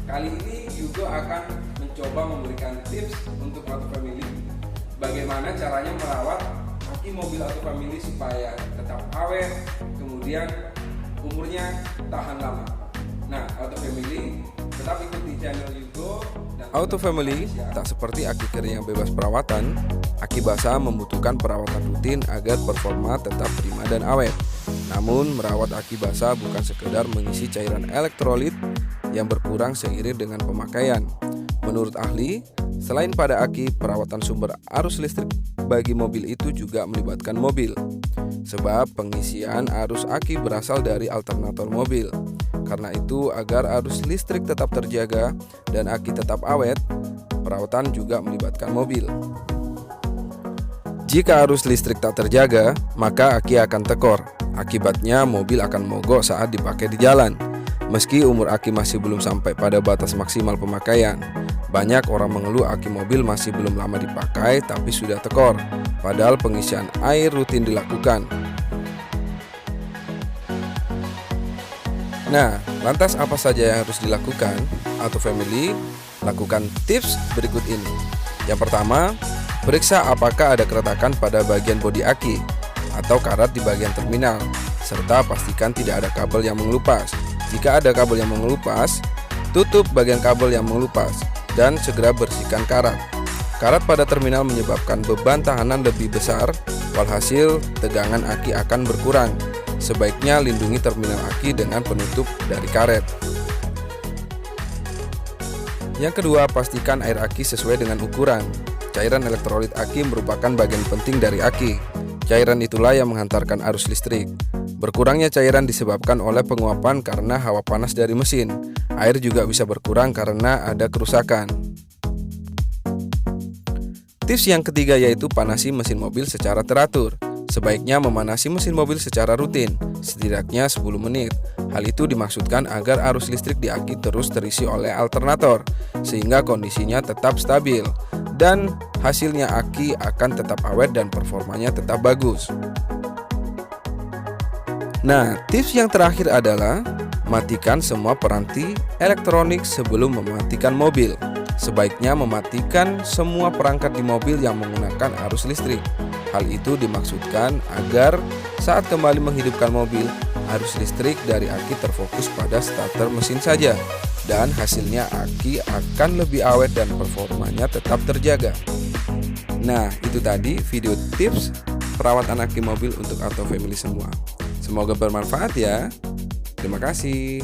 Kali ini Yugo akan mencoba memberikan tips untuk Auto Family bagaimana caranya merawat aki mobil Auto Family supaya tetap awet, kemudian umurnya tahan lama. Nah, Auto Family tetap ikuti channel Yugo. Auto Family tak seperti aki kering yang bebas perawatan. Aki basah membutuhkan perawatan rutin agar performa tetap prima dan awet. Namun, merawat aki basah bukan sekedar mengisi cairan elektrolit yang berkurang seiring dengan pemakaian. Menurut ahli, selain pada aki, perawatan sumber arus listrik bagi mobil itu juga melibatkan mobil. Sebab pengisian arus aki berasal dari alternator mobil. Karena itu, agar arus listrik tetap terjaga dan aki tetap awet, perawatan juga melibatkan mobil. Jika arus listrik tak terjaga, maka aki akan tekor. Akibatnya mobil akan mogok saat dipakai di jalan. Meski umur aki masih belum sampai pada batas maksimal pemakaian, banyak orang mengeluh aki mobil masih belum lama dipakai tapi sudah tekor, padahal pengisian air rutin dilakukan. Nah, lantas apa saja yang harus dilakukan? Auto Family lakukan tips berikut ini. Yang pertama, periksa apakah ada keretakan pada bagian bodi aki atau karat di bagian terminal, serta pastikan tidak ada kabel yang mengelupas. Jika ada kabel yang mengelupas, tutup bagian kabel yang mengelupas dan segera bersihkan karat. Karat pada terminal menyebabkan beban tahanan lebih besar, walhasil tegangan aki akan berkurang. Sebaiknya lindungi terminal aki dengan penutup dari karet. Yang kedua, pastikan air aki sesuai dengan ukuran. Cairan elektrolit aki merupakan bagian penting dari aki. Cairan itulah yang menghantarkan arus listrik. Berkurangnya cairan disebabkan oleh penguapan karena hawa panas dari mesin. Air juga bisa berkurang karena ada kerusakan. Tips yang ketiga yaitu panasi mesin mobil secara teratur. Sebaiknya memanasi mesin mobil secara rutin, setidaknya 10 menit. Hal itu dimaksudkan agar arus listrik di aki terus terisi oleh alternator, sehingga kondisinya tetap stabil. Dan hasilnya aki akan tetap awet dan performanya tetap bagus. Nah, tips yang terakhir adalah matikan semua peranti elektronik sebelum mematikan mobil. Sebaiknya mematikan semua perangkat di mobil yang menggunakan arus listrik. Hal itu dimaksudkan agar saat kembali menghidupkan mobil, arus listrik dari aki terfokus pada starter mesin saja. Dan hasilnya aki akan lebih awet dan performanya tetap terjaga. Nah, itu tadi video tips perawatan aki mobil untuk Auto Family semua. Semoga bermanfaat ya. Terima kasih.